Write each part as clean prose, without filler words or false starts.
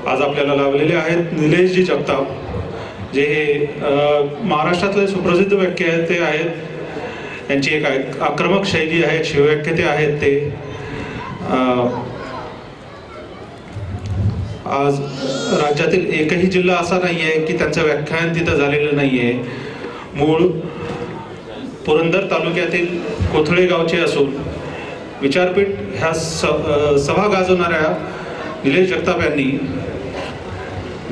आज आपल्याला लाभलेले आहेत निलेशजी जगताप, जे महाराष्ट्रातले सुप्रसिद्ध व्याख्याते आहेत। यांची एक आक्रमक शैली आहे, शिवव्याख्याते आहेत ते। आज राज्यातील एकही जिल्हा असा नाही आहे की त्यांचं व्याख्यान तिथं झालेलं नाही आहे। मूळ पुरंदर तालुक्यातील कोथळे गावचे असून विचारपीठ ह्या सभा गाजवणाऱ्या निलेश जगताप यांनी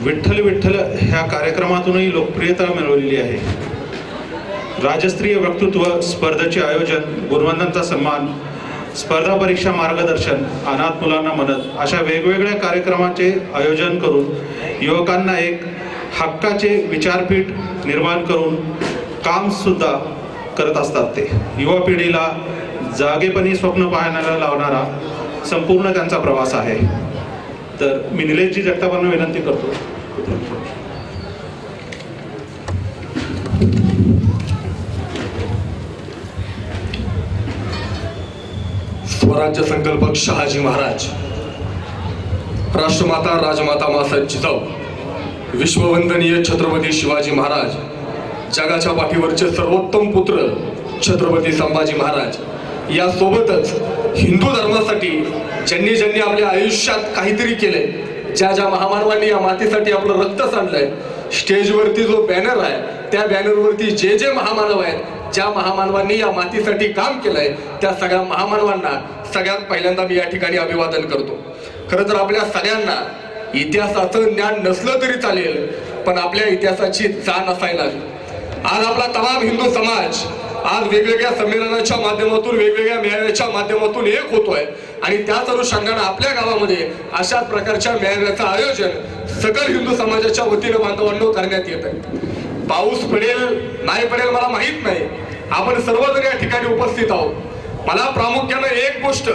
विठ्ठल विठ्ठल ह्या कार्यक्रमातूनही लोकप्रियता मिळवलेली आहे। राज्यस्तरीय वक्तृत्व स्पर्धेचे आयोजन, गुणवंतांचा सन्मान, स्पर्धा परीक्षा मार्गदर्शन, अनाथ मुलांना मदत अशा वेगवेगळ्या कार्यक्रमाचे आयोजन करून युवकांना एक हक्काचे विचारपीठ निर्माण करून काम सुद्धा करत असतात। ते युवा पिढीला जागेपणी स्वप्न पाहण्याला लावणारा संपूर्ण त्यांचा प्रवास आहे। तर मी निलेशजी जगतापांना विनंती करतो। स्वराज्य संकल्पक शहाजी महाराज, राष्ट्रमाता राजमाता मासाहेब जिजाऊ, विश्ववंदनीय छत्रपती शिवाजी महाराज, जगाच्या पाठीवरचे सर्वोत्तम पुत्र छत्रपती संभाजी महाराज, यासोबतच हिंदू धर्मासाठी ज्यांनी ज्यांनी आपल्या आयुष्यात काहीतरी केले, ज्या ज्या महामानवांनी या मातीसाठी आपलं रक्त सांडलंय, स्टेजवरती जो बॅनर आहे त्या बॅनरवरती जे जे महामानव आहेत, ज्या महामानवांनी या मातीसाठी काम केलंय, त्या सगळ्या महामानवांना सगळ्यात पहिल्यांदा मी या ठिकाणी अभिवादन करतो। खरं तर आपल्या सगळ्यांना इतिहासाचं ज्ञान नसलं तरी चालेल, पण आपल्या इतिहासाची जाण असायला हवी। आज आपला तमाम हिंदू समाज आज वेगवेगळ्या संमेलनाच्या माध्यमातून, वेगवेगळ्या मेळाव्याच्या माध्यमातून एक होतोय आणि त्याच अनुषंगाने आपल्या गावामध्ये अशा प्रकारच्या मेळाव्याचं आयोजन सकल हिंदू समाजाच्या वतीने बांधवांनो करण्यात येत आहे। पाऊस पडेल नाही पडेल मला माहित नाही, आपण सर्वजण या ठिकाणी उपस्थित आहोत। मला प्रामुख्याने एक गोष्ट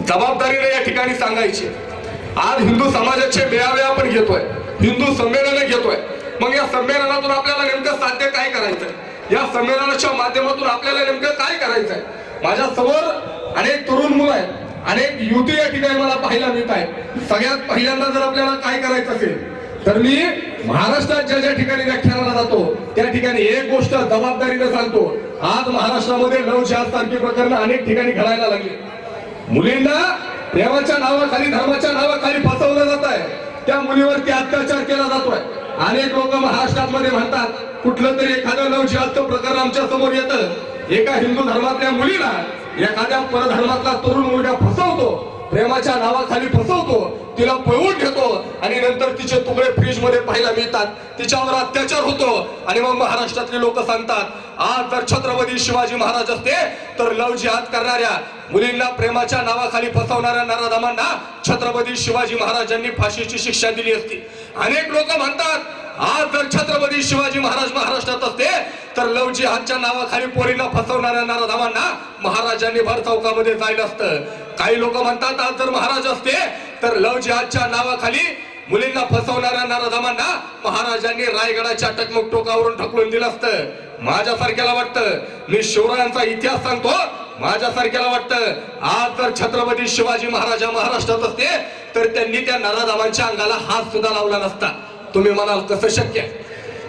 जबाबदारीने या ठिकाणी सांगायची, आज हिंदू समाजाचे मेळावे आपण घेतोय, हिंदू संमेलन घेतोय, मग या संमेलनातून आपल्याला नेमकं साध्य काय करायचंय, या संमेलनाच्या माध्यमातून आपल्याला नेमकं काय करायचंय। माझ्या समोर अनेक तरुण मुलं आहेत, अनेक युवती या ठिकाणी मला पाहायला मिळत आहेत। सगळ्यात पहिल्यांदा जर आपल्याला काय करायचं असेल तर मी महाराष्ट्रात ज्या ज्या ठिकाणी व्याख्यानाला जातो त्या ठिकाणी एक गोष्ट जबाबदारीने सांगतो, आज महाराष्ट्रामध्ये लव्ह जिहाद सारखी प्रकरणं अनेक ठिकाणी घडायला लागली। मुलींना प्रेमाच्या नावाखाली, धर्माच्या नावाखाली फसवलं जात आहे, त्या मुलीवरती अत्याचार केला जातोय। अनेक लोक महाराष्ट्रामध्ये म्हणतात कुठलं तरी एखादं लव्ह जिहादचं प्रकरण आमच्या समोर येतं, एका हिंदू धर्मातल्या मुलीला एखाद्या परधर्मातला तरुण मुलगा फसवतो, प्रेमाच्या नावाखाली फसवतो, तिला पळवून घेतो आणि नंतर तिचे तुकडे फ्रीज मध्ये पाहायला मिळतात, तिच्यावर अत्याचार होतो आणि मग महाराष्ट्रातले लोक सांगतात आज जर छत्रपती शिवाजी महाराज असते तर लव्ह जिहाद करणाऱ्या मुलींना, प्रेमाच्या नावाखाली फसवणाऱ्या नराधमांना छत्रपती शिवाजी महाराजांनी फाशीची शिक्षा दिली असती। अनेक लोक म्हणतात आज जर छत्रपती शिवाजी महाराज महाराष्ट्रात असते तर लव्ह जिहादच्या नावाखाली पोरींना फसवणाऱ्या नराधमांना महाराजांनी भर चौकामध्ये जायला असतं। काही लोक म्हणतात आज जर महाराज असते तर लव्ह जिहादच्या नावाखाली मुलींना फसवणाऱ्या नराधमांना महाराजांनी रायगडाच्या टकमक टोकावरून ढकलून दिलं असतं। माझ्यासारख्याला वाटतं, मी शिवरायांचा इतिहास सांगतो, माझ्यासारख्याला वाटतं आज जर छत्रपती शिवाजी महाराज महाराष्ट्रात असते तर त्यांनी त्या नराधमांच्या अंगाला हात सुद्धा लावला नसता। तुम्ही म्हणाल कसं शक्य आहे?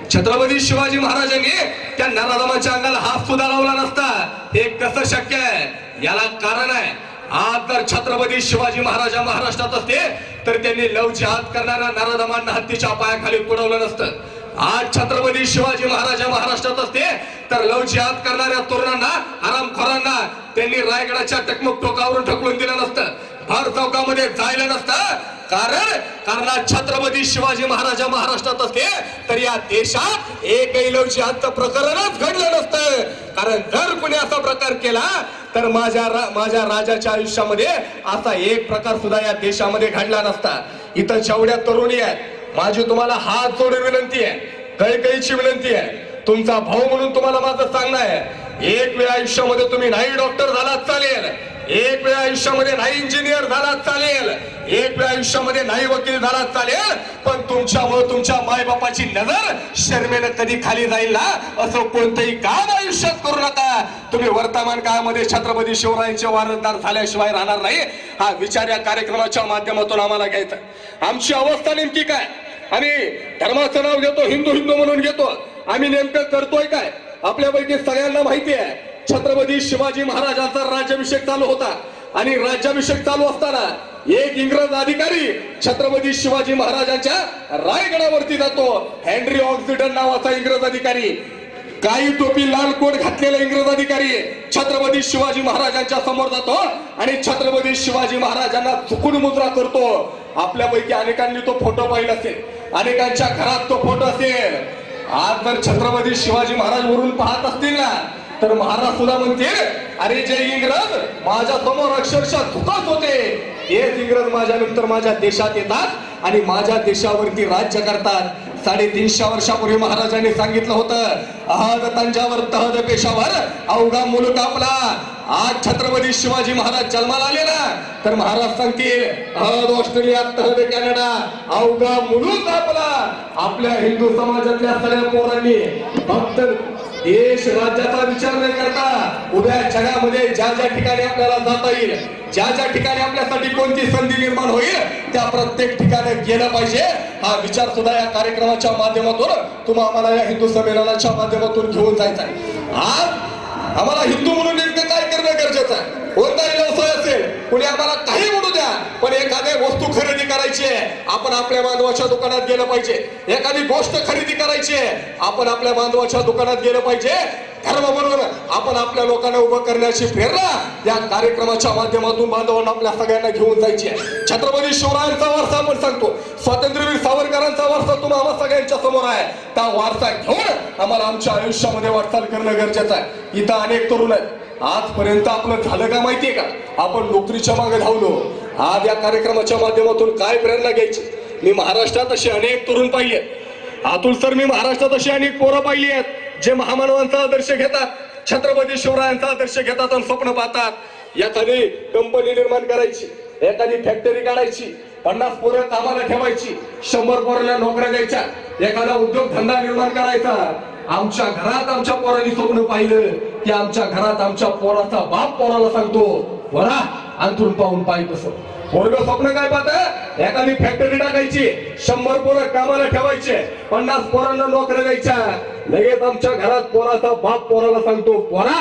छत्रपती शिवाजी महाराजांनी त्या नराधमांच्या अंगाला हात सुद्धा लावला नसता, हे कसं शक्य आहे? याला कारण आहे, आज जर छत्रपती शिवाजी महाराज महाराष्ट्रात असते तर त्यांनी लव्ह जिहाद करणाऱ्या नराधमांना हत्तीच्या पायाखाली तुडवलं नसतं। आज छत्रपती शिवाजी महाराज महाराष्ट्रात असते तर लव्ह जिहाद करणाऱ्या तरुणांना, आरामखोरांना त्यांनी रायगडाच्या टकमक टोकावरून ढकलून दिलं नसतं, भर चौकामध्ये जायला नसतं। कारण छत्रपती शिवाजी महाराज महाराष्ट्रात असते तर या देशात एकही लव्ह जिहादचं प्रकरणच घडलं नसतं। कारण जर कुणी असा प्रकार केला तर माझ्या राजाच्या आयुष्यामध्ये असा एक प्रकार सुद्धा या देशामध्ये घडला नसता। इथं जेवढ्या तरुणी आहेत, माझी तुम्हाला हात जोडून विनंती आहे, कळकळीची विनंती आहे, तुमचा भाऊ म्हणून तुम्हाला माझं सांगणं आहे, एक वेळ आयुष्यामध्ये तुम्ही नाही डॉक्टर झालात चालेल, एक वेळ आयुष्यामध्ये नाही इंजिनियर झाला चालेल, एक वेळ आयुष्यामध्ये नाही वकील झाला चालेल, पण तुमच्यामुळे तुमच्या मायबापाची नजर शर्मेनं कधी खाली जाईल ना, असं कोणतंही काम आयुष्यात करू नका. तुम्ही वर्तमान काळामध्ये छत्रपती शिवरायांचे वारसदार झाल्याशिवाय राहणार नाही. हा विचार या कार्यक्रमाच्या माध्यमातून आम्हाला घ्यायचा. आमची अवस्था नेमकी काय? आम्ही धर्माचं नाव घेतो, हिंदू हिंदू म्हणून घेतो. आम्ही नेमकं करतोय काय? आपल्यापैकी सगळ्यांना माहिती आहे, छत्रपती शिवाजी महाराजांचा राज्याभिषेक चालू होता आणि राज्याभिषेक चालू असताना एक इंग्रज अधिकारी छत्रपती शिवाजी महाराजांच्या रायगडावरती जातो. हेनरी ऑक्सिडन नावाचा इंग्रज अधिकारी, काही टोपी लाल कोट घातलेला इंग्रज अधिकारी छत्रपती शिवाजी महाराजांच्या समोर जातो आणि छत्रपती शिवाजी महाराजांना चुकून मुद्रा करतो. आपल्यापैकी अनेकांनी तो फोटो पाहिला असेल, अनेकांच्या घरात तो फोटो असेल. आज जर छत्रपती शिवाजी महाराज वरून पाहत असतील ना, तर महाराज सुद्धा म्हणतील, अरे जे इंग्रज माझ्या समोर अक्षरशः झुकत होते, हेच इंग्रज माझ्या नंतर माझ्या देशात येतात आणि माझ्या देशावरती राज्य करतात. 350 वर्षापूर्वी महाराजांनी सांगितलं होतं, अहद तंजावर तहद पेशावर अवघा मुलूक आपला. आज छत्रपती शिवाजी महाराज जन्माला आले ना, तर महाराज सांगतील, अहद ऑस्ट्रेलिया तहद कॅनडा अवघा मुलूक आपला. आपल्या हिंदू समाजातल्या सगळ्या पोरांनी फक्त देश राज्याचा विचार न करता उद्या जगामध्ये ज्या ज्या ठिकाणी आपल्याला जाता येईल, ज्या ज्या ठिकाणी आपल्यासाठी कोणती संधी निर्माण होईल, त्या प्रत्येक ठिकाणी गेलं पाहिजे. हा विचार सुद्धा या कार्यक्रमाच्या माध्यमातून तुम्हाला आम्हाला या हिंदू संमेलनाच्या माध्यमातून घेऊन जायचा आहे. आज आम्हाला हिंदू म्हणून नेमकं काय करणं गरजेचं आहे? कोणताही व्यवसाय असेल, कुणी आम्हाला काही म्हणू द्या, पण एखादी वस्तू खरेदी करायची आहे, आपण आपल्या बांधवाच्या दुकानात गेलं पाहिजे. एखादी गोष्ट खरेदी करायची आहे, आपण आपल्या बांधवाच्या दुकानात गेलं पाहिजे. धर्म म्हणून आपण आपल्या लोकांना उभं करण्याची प्रेरणा या कार्यक्रमाच्या माध्यमातून बांधवांना आपल्या सगळ्यांना घेऊन जायची आहे. छत्रपती शिवरायांचा वारसा आपण सांगतो, स्वातंत्र्यवीर सावरकरांचा वारसा तुम्हा आम्हा सगळ्यांच्या समोर आहे. त्या वारसा घेऊन आम्हाला आमच्या आयुष्यामध्ये वाटचाल करणं गरजेचं आहे. इथं अनेक तरुण आहेत, आजपर्यंत आपलं झालं का माहितीये का? आपण नोकरीच्या मागे धावलो. आज या कार्यक्रमाच्या माध्यमातून काय प्रेरणा घ्यायची? मी महाराष्ट्रात असे अनेक तरुण पाहिले, अतुल सर, मी महाराष्ट्रात अशी अनेक पोरं पाहिली आहेत, जे महामानवांचा आदर्श घेतात, छत्रपती शिवरायांचा आदर्श घेतात आणि स्वप्न पाहतात. एखादी कंपनी निर्माण करायची, एखादी फॅक्टरी काढायची, 50 पोरं कामाला ठेवायची, 100 पोरांना नोकऱ्या द्यायच्या, एखादा उद्योगधंदा निर्माण करायचा. आमच्या घरात आमच्या पोरांनी स्वप्न पाहिलं की आमच्या घरात आमच्या पोराचा बाप पोराला सांगतो, वरा अंथरून पाहून पाहिजे तसं. पोरग स्वप्न काय पाहत? एखादी फॅक्टरी टाकायची, 100 पोरं कामाला ठेवायचे, 50 पोरांना नोकऱ्या द्यायच्या. लगेच आमच्या घरात पोराचा बाप पोराला सांगतो, पोरा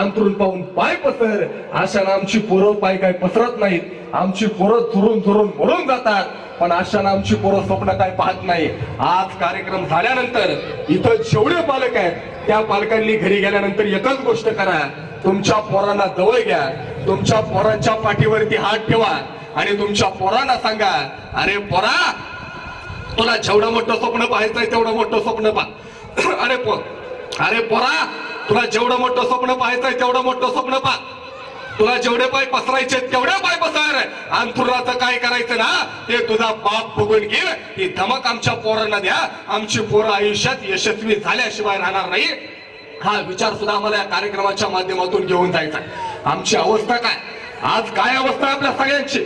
अंथरून पाहून पाय पसर. अशानं आमची पोरं पाय काय पसरत नाहीत, आमची पोरं चुरून चुरून मरून जातात. पण अशानं आमची पोरं स्वप्न काय पाहत नाही. आज कार्यक्रम झाल्यानंतर इथं जेवढे पालक आहेत, त्या पालकांनी घरी गेल्यानंतर एकच गोष्ट करा, तुमच्या पोरांना जवळ घ्या, तुमच्या पोरांच्या पाठीवरती हात ठेवा आणि तुमच्या पोरांना सांगा, अरे पोरा, तुला जेवढं मोठं स्वप्न पाहायचंय तेवढं मोठं स्वप्न पहा. अरे पोरा, तुला जेवढं मोठं स्वप्न पाहायचंय तेवढं मोठं स्वप्न पहा. तुला जेवढे पाय पसरायचे तेवढे पाय पसर. अंथरुणाचं काय करायचं ना, ते तुझा बाप बघून घेईल. ही धमक आमच्या पोरांना द्या. आमची पोरं आयुष्यात यशस्वी झाल्याशिवाय राहणार नाही. हा विचार सुद्धा आम्हाला या कार्यक्रमाच्या माध्यमातून घेऊन जायचा. आमची अवस्था काय? आज काय अवस्था आहे आपल्या सगळ्यांची?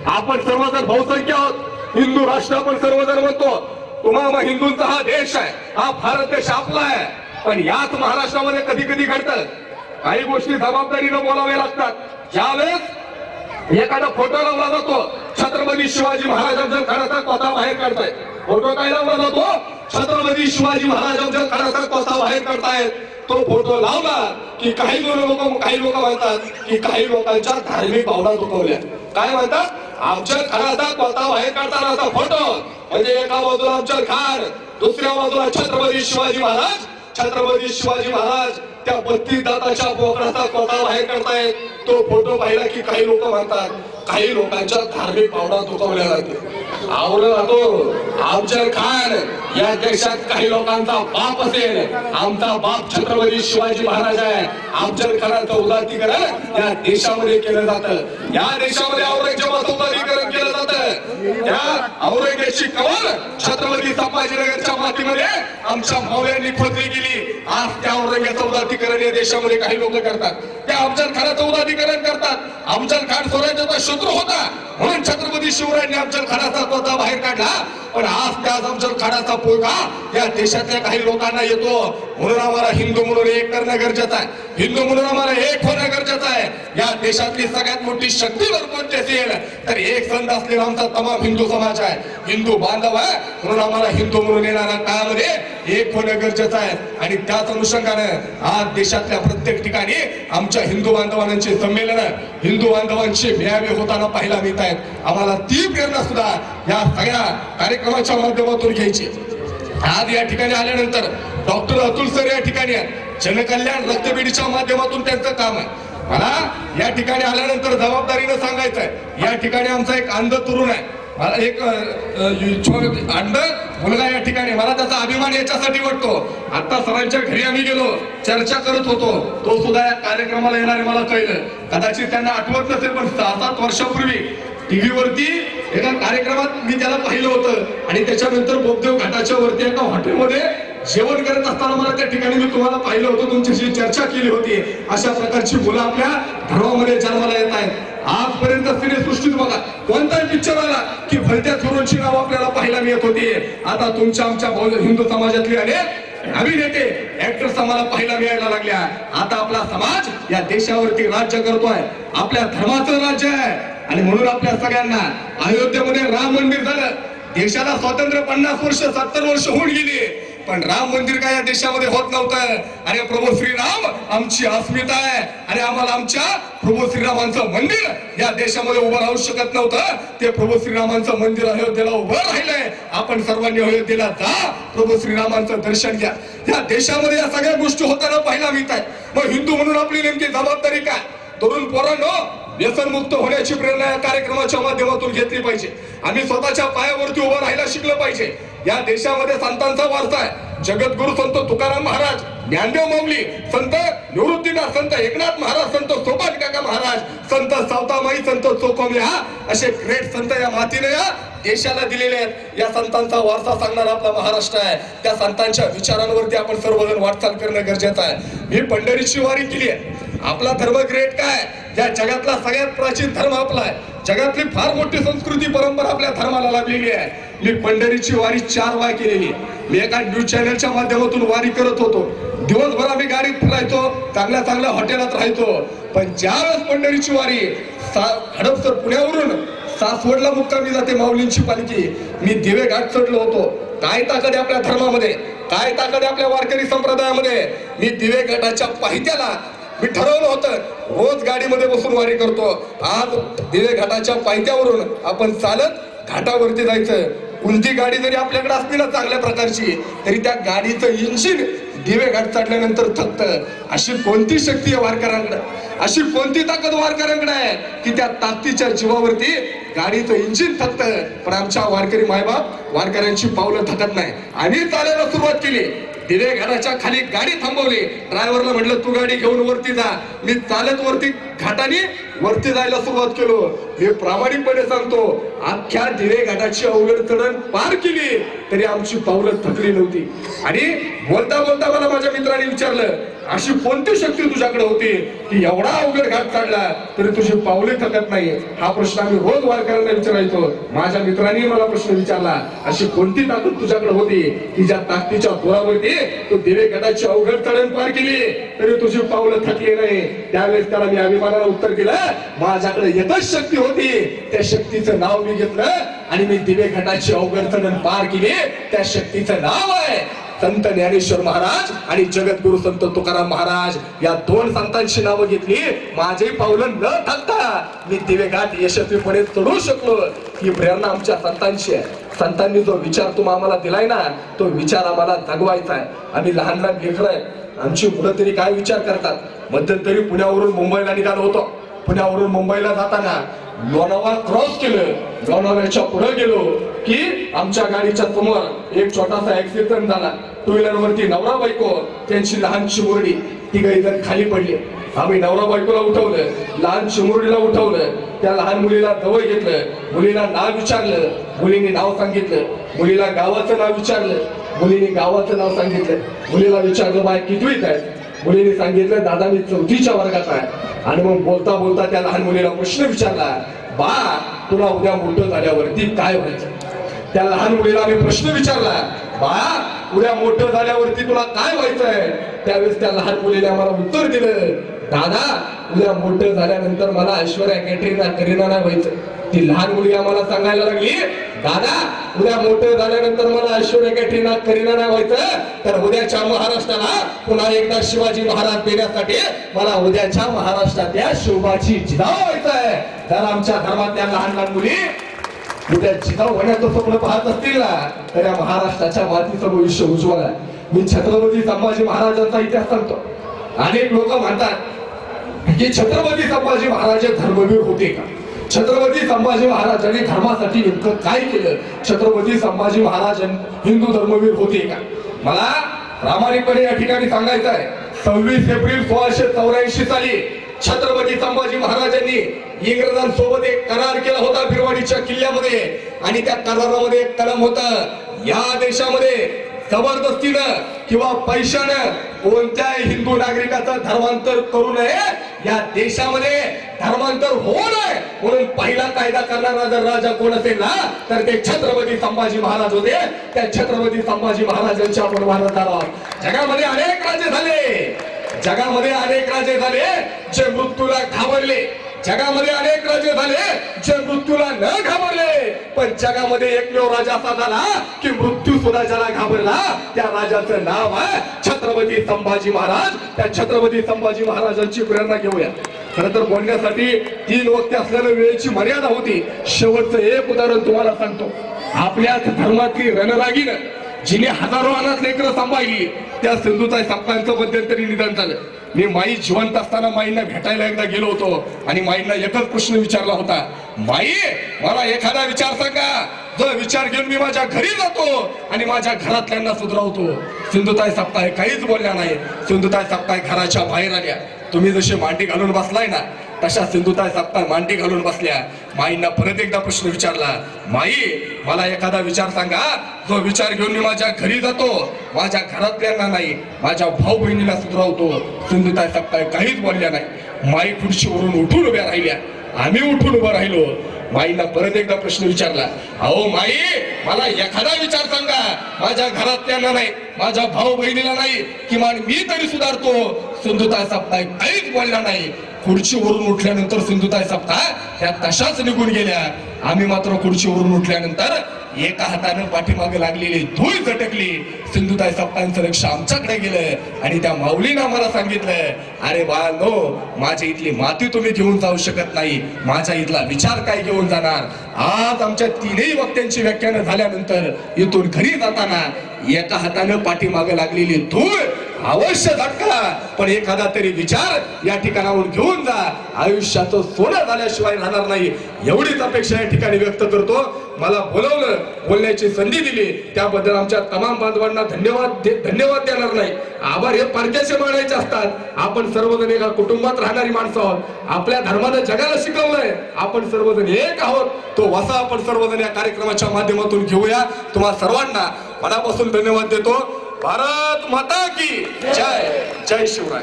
आपण सर्वजण बहुसंख्य आहोत, हिंदू राष्ट्र आपण सर्वजण म्हणतो. तुम्हाला हिंदूंचा हा देश आहे, हा भारत देश आपला आहे. पण याच महाराष्ट्रामध्ये कधी कधी घडतं, काही गोष्टी जबाबदारीनं बोलाव्या लागतात. ज्यावेळेस एखादा फोटो लावला जातो, छत्रपती शिवाजी महाराजांच्या काळाचा कोथा बाहेर काढताय. फोटो काय लावला जातो? छत्रपती शिवाजी महाराजांच्या काळाचा कोथा बाहेर काढतायत. तो फोटो लावला की काही लोक म्हणतात की काही लोकांच्या धार्मिक भावना दुखवल्या. काय म्हणतात? आमच्या घराचा कोथा बाहेर काढतानाचा फोटो म्हणजे एका बाजूला आमच्या खान, दुसऱ्या बाजूला छत्रपती शिवाजी महाराज. छत्रपती शिवाजी महाराज त्या 32 दाताच्या बोकडाचा कोथा बाहेर काढतायत. तो फोटो पाहिला की काही लोक म्हणतात, काही लोकांच्या धार्मिक भावना दुखावल्या जाते. आवडला जातो अफजल खान या देशात काही लोकांचा बाप असेल, आमचा बाप छत्रपती शिवाजी महाराज आहे. अफजल खानाचं उदात्तीकरण या देशामध्ये केलं जातं, या देशामध्ये औरंगजेबाचं उदात्तीकरण केलं जातं. त्या औरंगजेबाची कवल छत्रपती संभाजीनगरच्या मातीमध्ये आमच्या मावळ्यांनी खोदली गेली. आज त्या औरंगजेबाचं उदात्तीकरण या देशामध्ये काही लोक करतात. त्या अफजल खानाचं उदात्तीकरण करतात. अफजल खान स्वराज्याचा शत्रू होता म्हणून छत्रपती शिवरायांनी अफजल खानाचा स्वतः बाहेर काढला. पण आज त्याच अफजल खानाचा पोळगा या देशातल्या काही लोकांना येतो. म्हणून आम्हाला हिंदू म्हणून एक करणं गरजेचं आहे. हिंदू म्हणून आम्हाला एक होणं गरजेचं आहे. या देशातली सगळ्यात मोठी शक्ती जर कोणती असेल तर एक संघ असलेला आमचा तमाम हिंदू समाज आहे, हिंदू बांधव आहे. म्हणून आम्हाला हिंदू म्हणून येणाऱ्या काळामध्ये एक होणं गरजेचं आहे. आणि त्याच अनुषंगानं आज देशातल्या प्रत्येक ठिकाणी आमच्या हिंदू बांधवांची संमेलन, हिंदू बांधवांचे मेळावे होताना पाहायला मिळत आहेत. आम्हाला ती प्रेरणा सुद्धा या सगळ्या कार्यक्रमाच्या माध्यमातून घ्यायची. आज या ठिकाणी आल्यानंतर डॉक्टर अतुल सर या ठिकाणी जनकल्याण रक्तपेढीच्या माध्यमातून त्यांचं काम आहे. मला या ठिकाणी आल्यानंतर जबाबदारीनं सांगायचं आहे, या ठिकाणी आमचा एक अंध तरुण आहे, मला एक अंध मुलगा या ठिकाणी, मला त्याचा अभिमान याच्यासाठी वाटतो. आता सरांच्या घरी आम्ही गेलो, चर्चा करत होतो, तो सुद्धा या कार्यक्रमाला येणारे मला कळलं. कदाचित त्यांना आठवत नसेल पण 6-7 वर्षापूर्वी टीव्ही वरती एका कार्यक्रमात मी त्याला पाहिलं होतं. आणि त्याच्यानंतर बोपदेव घाटाच्या वरती एका हॉटेलमध्ये जेवण करत असताना मला त्या ठिकाणी मी तुम्हाला पाहिलं होतं, तुमच्याशी चर्चा केली होती. अशा प्रकारची मुलं आपल्या धर्मामध्ये जन्माला येत आहेत. आजपर्यंत सिनेसृष्टीत बघा कोणताही पिक्चर आला की भलत्या थोरांची नाव आपल्याला पाहायला मिळत होती. आता तुमच्या आमच्या हिंदू समाजातली अनेक नवीन नेते ऍक्टर्स आम्हाला पाहायला मिळायला लागल्या. आता आपला समाज या देशावरती राज्य करतोय, आपल्या धर्माचं राज्य आहे. आणि म्हणून आपल्या सगळ्यांना अयोध्येमध्ये राम मंदिर झालं. देशाला स्वातंत्र्य 50 वर्ष 70 वर्ष होऊन गेली, पण राम मंदिर काय या देशामध्ये होत नव्हतं. आणि प्रभू श्रीराम आमची अस्मिता आहे आणि आम्हाला आमच्या प्रभू श्रीरामांचं मंदिर या देशामध्ये उभं राहू शकत नव्हतं. ते प्रभू श्रीरामांचं मंदिर अयोध्येला उभं राहिलंय. आपण सर्वांनी अयोध्येला जा, प्रभू श्रीरामांचं दर्शन घ्या. या देशामध्ये या सगळ्या गोष्टी होताना पाहायला मिळतात. मग हिंदू म्हणून आपली नेमकी जबाबदारी काय? तरुण पोरांनो, व्यसनमुक्त होण्याची प्रेरणा या कार्यक्रमाच्या माध्यमातून घेतली पाहिजे. आम्ही स्वतःच्या पायावरती उभं राहायला शिकलं पाहिजे. या देशामध्ये संतांचा वारसा आहे. जगद्गुरु संत तुकाराम महाराज, ज्ञानदेव माऊली, संत निवृत्तीनाथ, संत एकनाथ महाराज, संत सोपान काका महाराज, संत सावतामाई, संत चोकोमे, असे ग्रेट संत या मातीने या देशाला दिलेले आहेत. या संतांचा वारसा सांगणारा आपला महाराष्ट्र आहे. त्या संतांच्या विचारांवरती आपण सर्वजण वाटचाल करणं गरजेचं आहे. मी पंढरीची वारी केली आहे. आपला धर्म ग्रेट काय? या जगातला सगळ्यात प्राचीन धर्म आपला आहे. जगातली फार मोठी संस्कृती परंपरा आपल्या धर्माला लाभलेली आहे. मी पंढरीची वारी 4 वेळा केलेली. मी एका न्यूज चॅनलच्या माध्यमातून वारी करत होतो. दिवसभर आम्ही गाडीत फिरायचो, चांगल्या चांगल्या हॉटेलात राहायचो. पण ज्यावेळेस पंढरीची वारी हडपसर पुण्यावरून सासवडला मुक्कामी जाते माऊलींची पालखी, मी दिवे घाट चढलो होतो. काय ताकद आहे आपल्या धर्मामध्ये, काय ताकद आहे आपल्या वारकरी संप्रदायामध्ये. मी दिवे घाटाच्या पायथ्याला मी ठरवलं होतं रोज गाडीमध्ये बसून वारी करतो. आज दिवे घाटाच्या पायथ्यावरून आपण चालत घाटावरती जायचं. कोणती गाडी जरी आपल्याकडे असली ना चांगल्या प्रकारची, तरी त्या गाडीचं इंजिन दिवे घाट चढल्यानंतर थकतं. अशी कोणती शक्ती आहे वारकऱ्यांकडे, अशी कोणती ताकद वारकऱ्यांकडे आहे की त्या ताकदीच्या जीवावरती गाडीचं इंजिन थकतं. पण आमच्या वारकरी मायबाप वारकऱ्यांची पावलं थकत नाही. आम्ही चालायला सुरुवात केली. दिवे घाटाच्या खाली गाडी थांबवली. ड्रायव्हरला म्हटलं तू गाडी घेऊन वरती जा. मी चालत वरती घाटाने वरती जायला सुरुवात केलो. मी प्रामाणिकपणे सांगतो, अख्ख्या दिवे घाटाची अवघड चढण पार केली तरी आमची पावलं थकली नव्हती. आणि बोलता बोलता मला माझ्या मित्राने विचारलं, अशी कोणती शक्ती तुझ्याकडे होती की एवढा अवघड घाट चढला तरी तुझी पावले थकत नाही? हा प्रश्न आम्ही रोज वारकऱ्यांना विचारायचो. माझ्या मित्रांनी मला प्रश्न विचारला, अशी कोणती ताकद तुझ्याकडे होती की ज्या ताकदीच्या जोरावरती तू दिवे घाटाची अवघड चढण पार केली तरी तुझी पावलं थकली नाही? त्यावेळेस त्याला मी अभिमानाला उत्तर दिलं, माझ्याकडे एकच शक्ती होती, त्या शक्तीचं नाव मी घेतलं आणि मी दिवे घाटाची अवघड चढण पार केली. त्या शक्तीचं नाव आहे संत ज्ञानेश्वर महाराज आणि जगद्गुरु संत तुकाराम महाराज. या 2 संतांची नावं घेतली. माझे पावलं न थकता मी दिवे घाट यशस्वीपणे चढू शकलो. ही प्रेरणा आमच्या संतांची आहे. संतांनी जो विचार आम्हाला दिलाय ना, तो विचार आम्हाला जगवायचा आहे. आम्ही लहान लहान लेकरं आहे, आमची मुलं तरी काय विचार करतात. मध्यंतरी पुण्यावरून मुंबईला निघालो होतो. पुण्यावरून मुंबईला जाताना लोणावळा क्रॉस केलं. लोणावळ्याच्या पुढे गेलो की आमच्या गाडीच्या समोर एक छोटासा ऍक्सिडेंट झाला. 2 व्हीलर वरती नवरा बायको, त्यांची लहान चिमुरडी, 3 जण खाली पडली. आम्ही नवरा बायकोला उठवलं, लहान चिमुरडीला उठवलं. त्या लहान मुलीला जवळ घेतलं, मुलीला नाव विचारलं, मुलीने नाव सांगितलं, मुलीला गावाचं नाव विचारलं, मुलीने गावाचं नाव सांगितलं, मुलीला विचारलं बाय कितवीत आहे, मुलीने सांगितलं दादा मी 4थीच्या वर्गात आहे. आणि मग बोलता बोलता त्या लहान मुलीला प्रश्न विचारला, बा तुला उद्या मोठं झाल्यावरती काय व्हायचं? त्या लहान मुलीला मी प्रश्न विचारला, बा उद्या मोठं झाल्यावरती तुला काय व्हायचंय? त्यावेळेस त्या लहान मुलीने आम्हाला उत्तर दिलं, दादा उद्या मोठं झाल्यानंतर मला ऐश्वर्या कॅटरीना करीना नाही व्हायचं. ती लहान मुलगी आम्हाला सांगायला लागली, दादा उद्या मोठं झाल्यानंतर मला ऐश्वर्या कॅटरीना करीना नाही व्हायचं, तर उद्याच्या महाराष्ट्राला पुन्हा एकदा शिवाजी महाराज देण्यासाठी मला उद्याच्या महाराष्ट्रातल्या शिवबाची जिजाऊ व्हायचंय. तर आमच्या धर्मातल्या लहान लहान मुली उद्या जिजाऊ होण्याचं स्वप्न पाहत असतील ना, तर या महाराष्ट्राच्या मातीचं भविष्य उज्ज्वल आहे. मी छत्रपती संभाजी महाराजांचा इतिहास सांगतो. अनेक लोक म्हणतात की छत्रपती संभाजी महाराज धर्मवीर होते का? छत्रपती संभाजी महाराजांनी धर्मासाठी नेमकं काय केलं? छत्रपती संभाजी महाराज हिंदू धर्मवीर होते का? मला प्रामाणिकपणे या ठिकाणी सांगायचं आहे, 26 एप्रिल 1684 साली छत्रपती संभाजी महाराजांनी इंग्रजांसोबत एक करार केला होता भिरवाडीच्या किल्ल्यामध्ये. आणि त्या करारामध्ये एक कलम होतं, या देशामध्ये जबरदस्तीनं किंवा पैशानं कोणत्याही हिंदू नागरिकाचं धर्मांतर करू नये, या देशामध्ये धर्मांतर होऊ नये म्हणून पहिला कायदा करणारा जर राजा कोण असेल ना, तर ते छत्रपती संभाजी महाराज होते. त्या छत्रपती संभाजी महाराजांच्या आपण भारत आहोत. जगामध्ये अनेक राजे झाले, जगामध्ये अनेक राजे झाले जे मृत्यूला घाबरले, जगामध्ये अनेक राजे झाले जे मृत्यूला न घाबरले, पण जगामध्ये एकमेव राजा असा झाला की मृत्यू सुद्धा ज्याला घाबरला, त्या राजाचं नाव आहे छत्रपती संभाजी महाराज. त्या छत्रपती संभाजी महाराजांची प्रेरणा घेऊया. खरं तर बोलण्यासाठी 3 वक्ते असलेल्या वेळेची मर्यादा होती. शेवटचं एक उदाहरण तुम्हाला सांगतो. आपल्याच धर्मातली रणरागीनं जिने हजारो अनाथ लेकरं सांभाळली, त्या सिंधुताई सपकाळांचं मध्यंतरी निधन झालं. मी माई जिवंत असताना माईंना भेटायला एकदा गेलो होतो आणि माईंना एकच प्रश्न विचारला होता, माई मला एखादा विचार सांगा जो विचार घेऊन मी माझ्या घरी जातो आणि माझ्या घरातल्यांना सुधरवतो. सिंधुताई सपकाळ काहीच बोलल्या नाही. सिंधुताई सपकाळ घराच्या बाहेर आल्या. तुम्ही जसे मांडी घालून बसलाय ना, तशा सिंधुताई सपकाळ मांडी घालून बसल्या. माईंना परत एकदा प्रश्न विचारला, माई मला एखादा विचार सांगा जो विचार घेऊन मी माझ्या घरी जातो, माझ्या घरातल्यांना नाही, माझ्या भाऊ बहिणीला सुधरवतो. सिंधुताई सपकाळ काहीच बोलल्या नाही. माई खुर्चीवरून उठून उभ्या राहिल्या. आम्ही उठून उभं राहिलो. माईला परत एकदा प्रश्न विचारला, अहो माई मला एखादा विचार सांगा, माझ्या घरातल्यांना नाही, माझ्या भाऊ बहिणीला नाही, किमान मी तरी सुधारतो. सिंधुताई सपकाळ काहीच बोलला नाही. खुर्चीवरून उठल्यानंतर सिंधुताई सपकाळ त्या तशाच निघून गेल्या. आम्ही मात्र खुर्चीवरून उठल्यानंतर एका हातानं पाठीमागे लागलेली धूळ झटकली. सिंधुताई सपकाळांचं लक्ष आमच्याकडे गेलं आणि त्या माऊलीनं आम्हाला सांगितलं, अरे बाळांनो माझ्या इथली माती तुम्ही घेऊन जाऊ शकत नाही, माझ्या इथला विचार काय घेऊन जाणार? आज आमच्या 3ही वक्त्यांची व्याख्यानं झाल्यानंतर इथून घरी जाताना एका हातानं पाठीमागे लागलेली धूळ अवश्य झटका, पण एखादा तरी विचार या ठिकाणाहून घेऊन जा. आयुष्याचं सोनं झाल्याशिवाय राहणार नाही, एवढीच अपेक्षा या ठिकाणी व्यक्त करतो. मला बोलवलं, बोलण्याची संधी दिली, त्याबद्दल आमच्या तमाम बांधवांना धन्यवाद देणार नाही. आभार हे परक्याचे मानायचे असतात. आपण सर्वजण एका कुटुंबात राहणारी माणसं आहोत. आपल्या धर्मानं जगाला शिकवलंय, आपण सर्वजण एक आहोत. तो वसा आपण सर्वजण या कार्यक्रमाच्या माध्यमातून घेऊया. तुम्हा सर्वांना मनापासून धन्यवाद देतो. भारत माता की जय. जय शिवराय.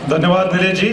धन्यवाद निलेशजी.